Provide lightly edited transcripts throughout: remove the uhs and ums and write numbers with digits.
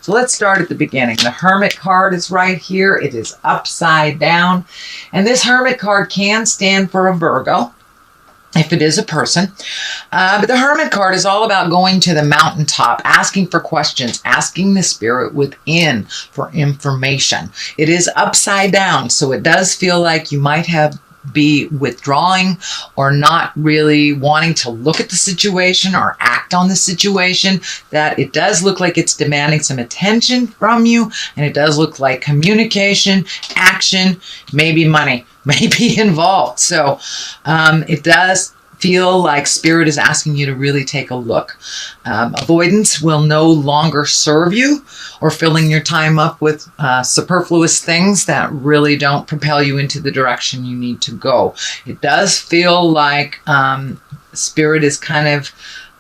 So let's start at the beginning. The Hermit card is right here. It is upside down. And this Hermit card can stand for a Virgo, if it is a person. But the Hermit card is all about going to the mountaintop, asking for questions, asking the spirit within for information. It is upside down, so it does feel like you might be withdrawing or not really wanting to look at the situation or act on the situation. That it does look like it's demanding some attention from you, and it does look like communication, action, maybe money may be involved. So it does feel like spirit is asking you to really take a look. Avoidance will no longer serve you, or filling your time up with superfluous things that really don't propel you into the direction you need to go. It does feel like spirit is kind of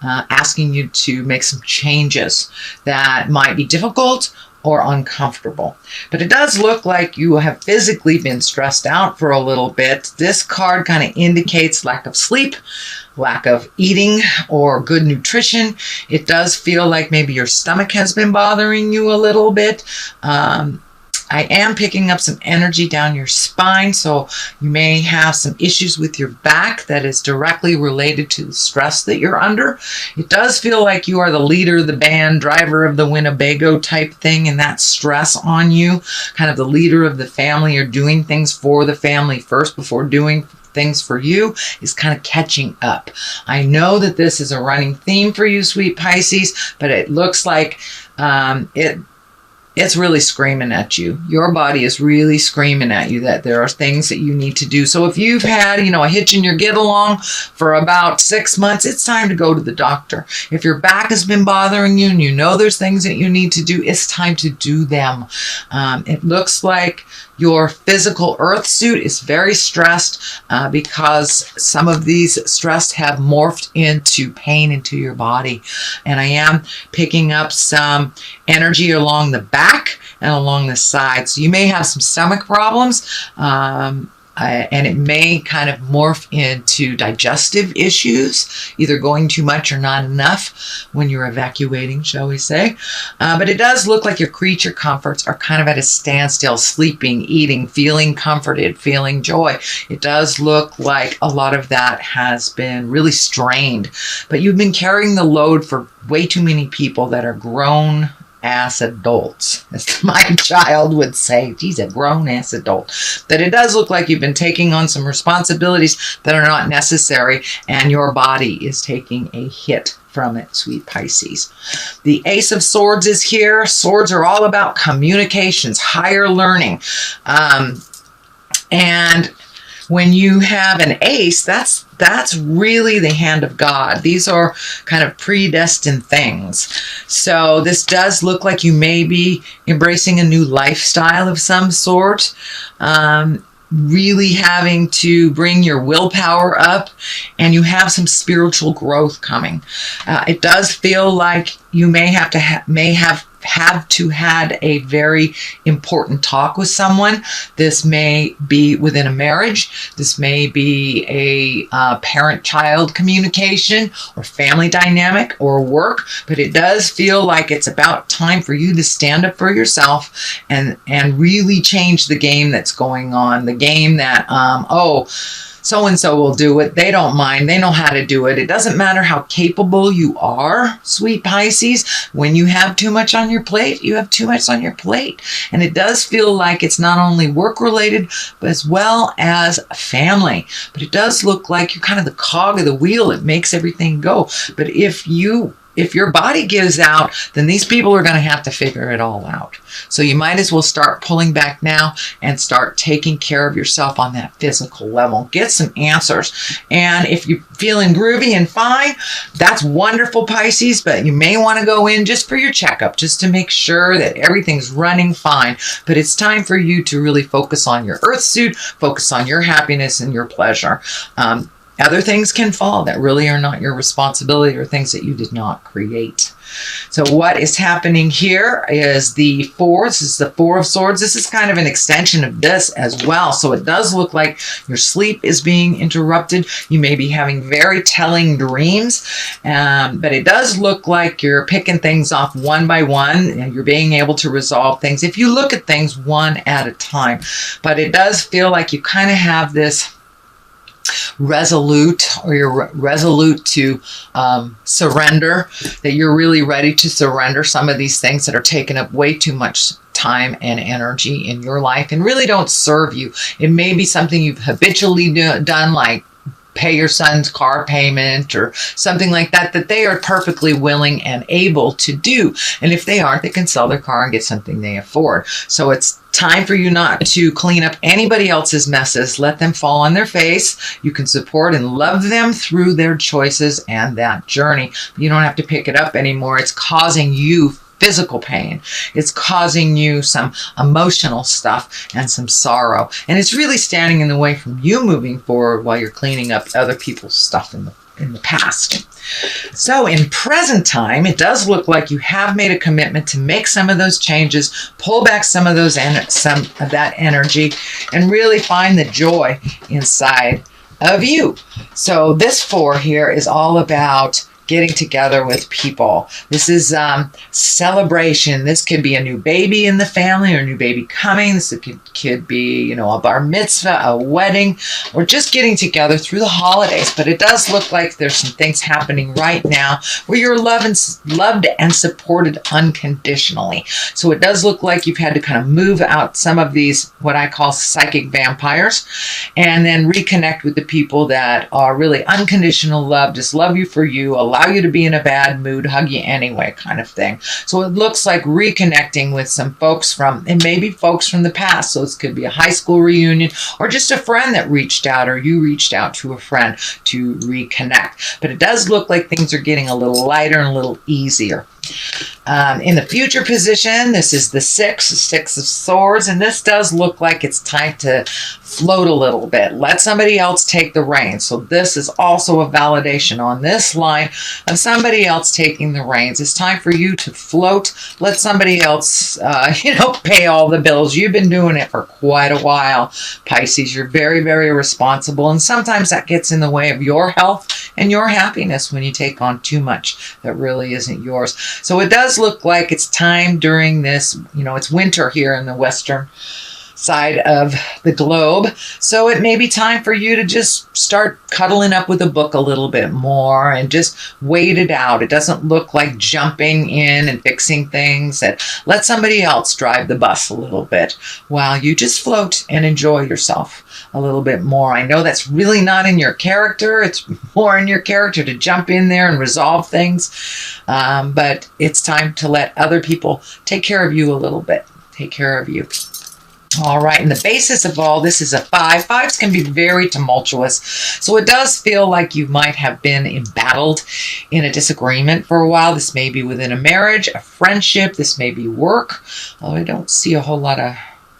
asking you to make some changes that might be difficult or uncomfortable. But it does look like you have physically been stressed out for a little bit. This card kind of indicates lack of sleep, lack of eating, or good nutrition. It does feel like maybe your stomach has been bothering you a little bit. I am picking up some energy down your spine, so you may have some issues with your back that is directly related to the stress that you're under. It does feel like you are the leader of the band, driver of the Winnebago type thing, and that stress on you, kind of the leader of the family, or doing things for the family first before doing things for you, is kind of catching up. I know that this is a running theme for you, sweet Pisces, but it looks like it's really screaming at you. Your body is really screaming at you that there are things that you need to do. So if you've had, a hitch in your get along for about 6 months, it's time to go to the doctor. If your back has been bothering you and you know there's things that you need to do, it's time to do them. It looks like your physical earth suit is very stressed because some of these stress have morphed into pain into your body. And I am picking up some energy along the back and along the side. So you may have some stomach problems. And it may kind of morph into digestive issues, either going too much or not enough when you're evacuating, shall we say. But it does look like your creature comforts are kind of at a standstill, sleeping, eating, feeling comforted, feeling joy. It does look like a lot of that has been really strained, but you've been carrying the load for way too many people that are grown ass adults, as my child would say. He's a grown-ass adult. That it does look like you've been taking on some responsibilities that are not necessary, and your body is taking a hit from it, sweet Pisces. The Ace of Swords is here. Swords are all about communications, higher learning. And when you have an ace, that's really the hand of God. These are kind of predestined things. So this does look like you may be embracing a new lifestyle of some sort. Really having to bring your willpower up, and you have some spiritual growth coming. It does feel like you may have had a very important talk with someone. This may be within a marriage. This may be a parent-child communication or family dynamic or work, but it does feel like it's about time for you to stand up for yourself and really change the game that's going on. The game that, so-and-so will do it. They don't mind. They know how to do it. It doesn't matter how capable you are, sweet Pisces. When you have too much on your plate, you have too much on your plate. And it does feel like it's not only work-related, but as well as family. But it does look like you're kind of the cog of the wheel. It makes everything go. But if your body gives out, then these people are going to have to figure it all out. So you might as well start pulling back now and start taking care of yourself on that physical level. Get some answers. And if you're feeling groovy and fine, that's wonderful, Pisces, but you may want to go in just for your checkup, just to make sure that everything's running fine. But it's time for you to really focus on your earth suit, focus on your happiness and your pleasure. Other things can fall that really are not your responsibility or things that you did not create. So what is happening here is the Four. This is the Four of Swords. This is kind of an extension of this as well. So it does look like your sleep is being interrupted. You may be having very telling dreams, but it does look like you're picking things off one by one, and you're being able to resolve things if you look at things one at a time. But it does feel like you kind of have this resolute, or you're resolute to surrender, that you're really ready to surrender some of these things that are taking up way too much time and energy in your life and really don't serve you. It may be something you've habitually done, like pay your son's car payment or something like that, that they are perfectly willing and able to do. And if they aren't, they can sell their car and get something they afford. So it's time for you not to clean up anybody else's messes. Let them fall on their face. You can support and love them through their choices and that journey. You don't have to pick it up anymore. It's causing you physical pain. It's causing you some emotional stuff and some sorrow. And it's really standing in the way from you moving forward while you're cleaning up other people's stuff in the past. So in present time, it does look like you have made a commitment to make some of those changes, pull back some of that energy, and really find the joy inside of you. So this Four here is all about getting together with people. This is celebration. This could be a new baby in the family or a new baby coming. This could be, a bar mitzvah, a wedding, or just getting together through the holidays. But it does look like there's some things happening right now where you're loved and supported unconditionally. So it does look like you've had to kind of move out some of these, what I call psychic vampires, and then reconnect with the people that are really unconditional love, just love you for you, allow you to be in a bad mood, hug you anyway kind of thing. So it looks like reconnecting with some folks and maybe folks from the past. So this could be a high school reunion or just a friend that reached out, or you reached out to a friend to reconnect. But it does look like things are getting a little lighter and a little easier. In the future position, this is the Six of Swords, and this does look like it's time to float a little bit. Let somebody else take the reins. So this is also a validation on this line of somebody else taking the reins. It's time for you to float. Let somebody else, pay all the bills. You've been doing it for quite a while, Pisces. You're very, very responsible, and sometimes that gets in the way of your health and your happiness when you take on too much that really isn't yours. So it does look like it's time during this, it's winter here in the western side of the globe. So it may be time for you to just start cuddling up with a book a little bit more and just wait it out. It doesn't look like jumping in and fixing things. Let somebody else drive the bus a little bit while you just float and enjoy yourself a little bit more. I know that's really not in your character. It's more in your character to jump in there and resolve things. But it's time to let other people take care of you a little bit. Take care of you. All right, and the basis of all this is a 5. 5s can be very tumultuous. So it does feel like you might have been embattled in a disagreement for a while. This may be within a marriage, a friendship. This may be work. Although I don't see a whole lot of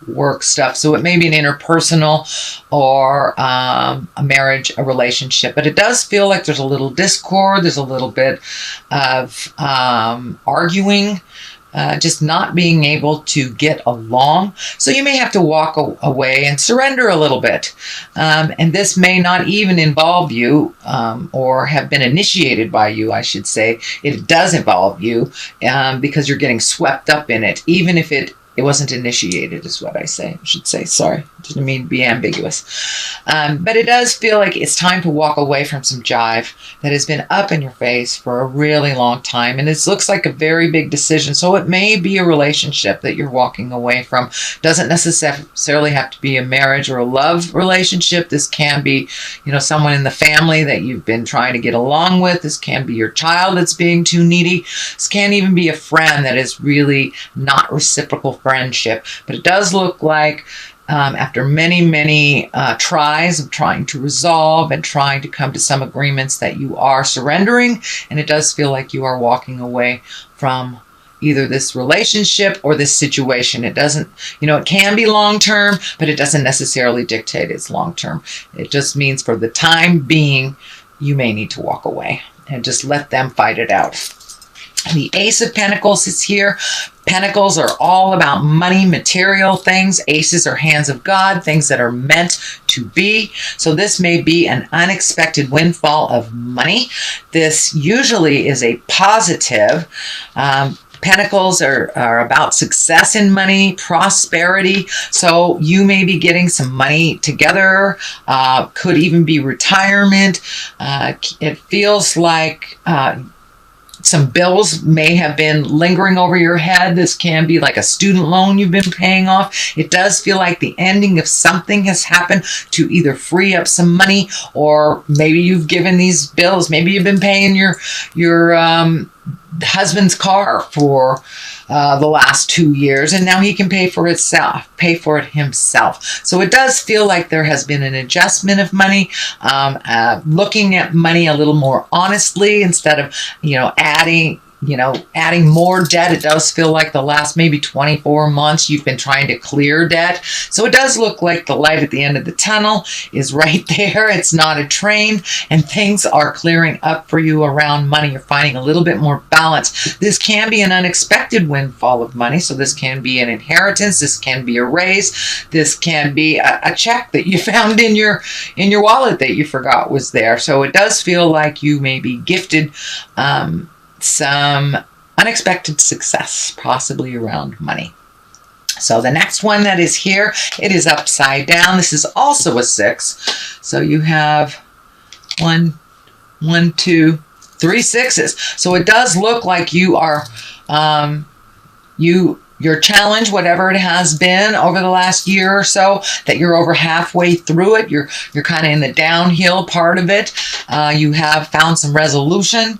work stuff. So it may be an interpersonal or a marriage, a relationship. But it does feel like there's a little discord. There's a little bit of arguing. Just not being able to get along. So you may have to walk away and surrender a little bit. And this may not even involve you or have been initiated by you, I should say. It does involve you because you're getting swept up in it, even if it wasn't initiated, is what I should say. Sorry, didn't mean to be ambiguous. But it does feel like it's time to walk away from some jive that has been up in your face for a really long time. And it looks like a very big decision. So it may be a relationship that you're walking away from. Doesn't necessarily have to be a marriage or a love relationship. This can be, someone in the family that you've been trying to get along with. This can be your child that's being too needy. This can even be a friend that is really not reciprocal friendship. But it does look like after many, many tries of trying to resolve and trying to come to some agreements that you are surrendering, and it does feel like you are walking away from either this relationship or this situation. It doesn't, it can be long-term, but it doesn't necessarily dictate it's long-term. It just means for the time being, you may need to walk away and just let them fight it out. The Ace of Pentacles is here. Pentacles are all about money, material things. Aces are hands of God, things that are meant to be. So this may be an unexpected windfall of money. This usually is a positive. Pentacles are about success in money, prosperity. So you may be getting some money together. Could even be retirement. It feels like some bills may have been lingering over your head. This can be like a student loan you've been paying off. It does feel like the ending of something has happened to either free up some money, or maybe you've given these bills. Maybe you've been paying your husband's car for the last 2 years, and now he can pay for it himself. So it does feel like there has been an adjustment of money, looking at money a little more honestly instead of adding more debt. It does feel like the last maybe 24 months you've been trying to clear debt. So it does look like the light at the end of the tunnel is right there. It's not a train, and things are clearing up for you around money. You're finding a little bit more balance. This can be an unexpected windfall of money. So this can be an inheritance. This can be a raise. This can be a check that you found in your wallet that you forgot was there. So it does feel like you may be gifted some unexpected success, possibly around money. So the next one that is here, it is upside down. This is also a 6. So you have 1, 2, 3 6s. So it does look like you are, your challenge, whatever it has been over the last year or so, that you're over halfway through it. You're kind of in the downhill part of it. You have found some resolution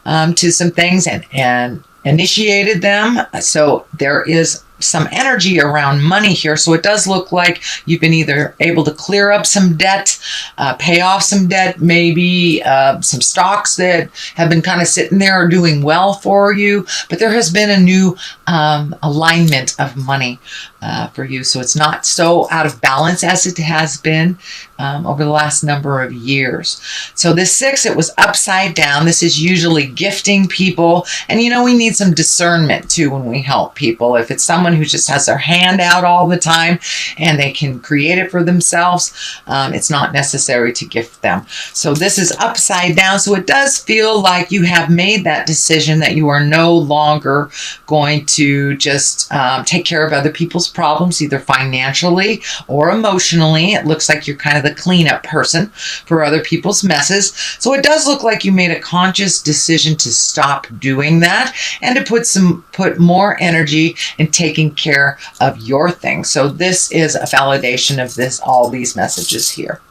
to some things and initiated them. So there is some energy around money here. So it does look like you've been either able to clear up some debt, pay off some debt, maybe some stocks that have been kind of sitting there are doing well for you. But there has been a new alignment of money for you. So it's not so out of balance as it has been over the last number of years. So this 6, it was upside down. This is usually gifting people. And we need some discernment too when we help people. If it's someone who just has their hand out all the time and they can create it for themselves, it's not necessary to gift them. So this is upside down. So it does feel like you have made that decision that you are no longer going to just take care of other people's problems, either financially or emotionally. It looks like you're kind of the cleanup person for other people's messes. So it does look like you made a conscious decision to stop doing that and to put more energy in taking care of your things. So this is a validation of all these messages here.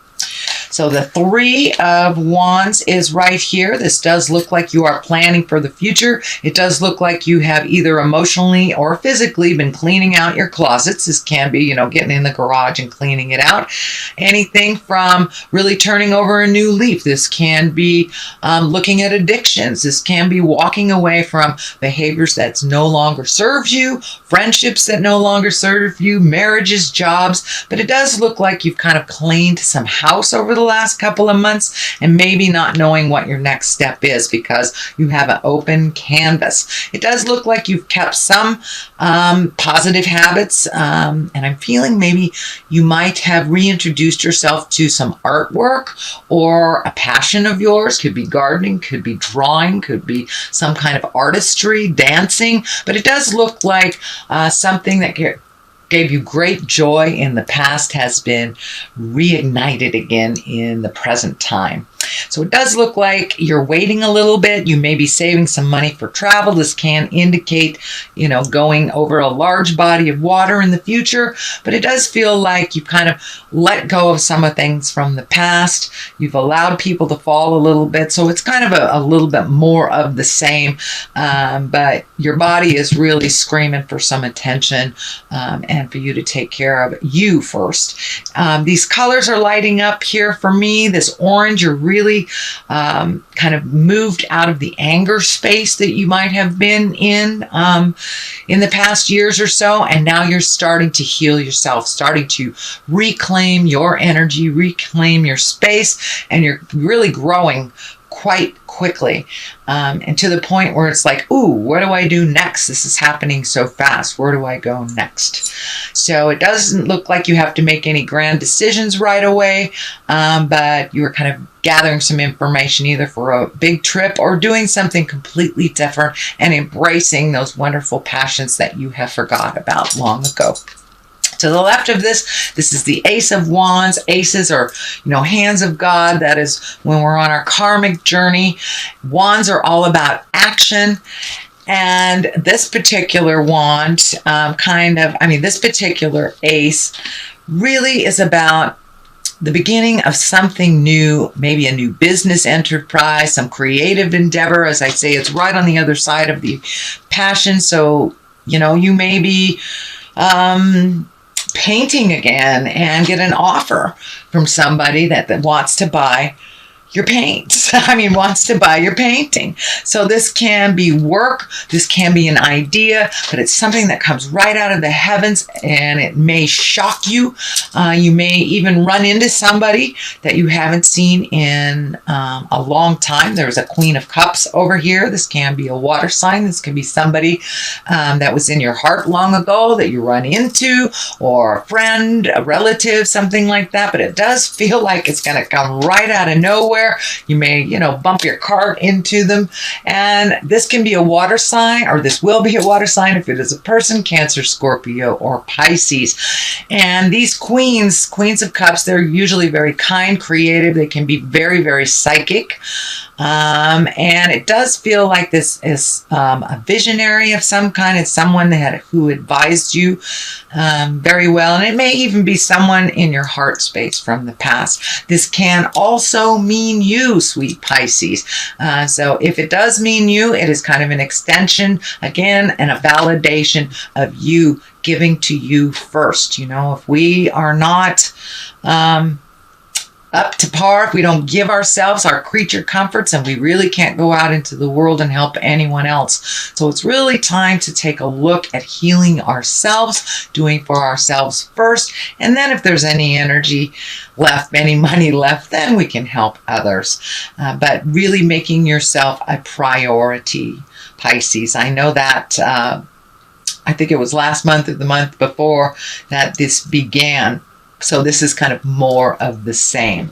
So the 3 of Wands is right here. This does look like you are planning for the future. It does look like you have either emotionally or physically been cleaning out your closets. This can be, getting in the garage and cleaning it out. Anything from really turning over a new leaf. This can be looking at addictions. This can be walking away from behaviors that no longer serves you, friendships that no longer serve you, marriages, jobs. But it does look like you've kind of cleaned some house over the last couple of months and maybe not knowing what your next step is because you have an open canvas. It does look like you've kept some positive habits, and I'm feeling maybe you might have reintroduced yourself to some artwork or a passion of yours. Could be gardening, could be drawing, could be some kind of artistry, dancing, but it does look like something that gave you great joy in the past has been reignited again in the present time. So it does look like you're waiting a little bit. You may be saving some money for travel. This can indicate, going over a large body of water in the future, but it does feel like you've kind of let go of some of things from the past. You've allowed people to fall a little bit. So it's kind of a little bit more of the same, but your body is really screaming for some attention and for you to take care of you first. These colors are lighting up here for me. This orange, you're really really kind of moved out of the anger space that you might have been in the past years or so, and now you're starting to heal yourself, starting to reclaim your energy, reclaim your space, and you're really growing quite quickly, and to the point where it's like, ooh, what do I do next? This is happening so fast. Where do I go next? So it doesn't look like you have to make any grand decisions right away, but you're kind of gathering some information either for a big trip or doing something completely different and embracing those wonderful passions that you have forgot about long ago. To the left of this is the Ace of Wands. Aces are, hands of God. That is when we're on our karmic journey. Wands are all about action. And this particular wand, this particular ace really is about the beginning of something new, maybe a new business enterprise, some creative endeavor. As I say, it's right on the other side of the passion. So, you may be painting again and get an offer from somebody that wants to buy your paints. Wants to buy your painting. So this can be work, this can be an idea, but it's something that comes right out of the heavens, and it may shock you. You may even run into somebody that you haven't seen in a long time. There's a Queen of Cups over here. This can be a water sign. This can be somebody that was in your heart long ago that you run into, or a friend, a relative, something like that. But it does feel like it's going to come right out of nowhere. You may, bump your cart into them. And this can be a water sign, or this will be a water sign if it is a person, Cancer, Scorpio, or Pisces. And these queens of cups, they're usually very kind, creative. They can be very, very psychic. And it does feel like this is a visionary of some kind. It's someone who advised you very well. And it may even be someone in your heart space from the past. This can also mean you, sweet Pisces. So if it does mean you, it is kind of an extension, again, and a validation of you giving to you first. If we are not up to par, if we don't give ourselves our creature comforts, and we really can't go out into the world and help anyone else. So it's really time to take a look at healing ourselves, doing for ourselves first, and then if there's any energy left, any money left, then we can help others. But really making yourself a priority, Pisces. I know that I think it was last month or the month before that this began. So this is kind of more of the same.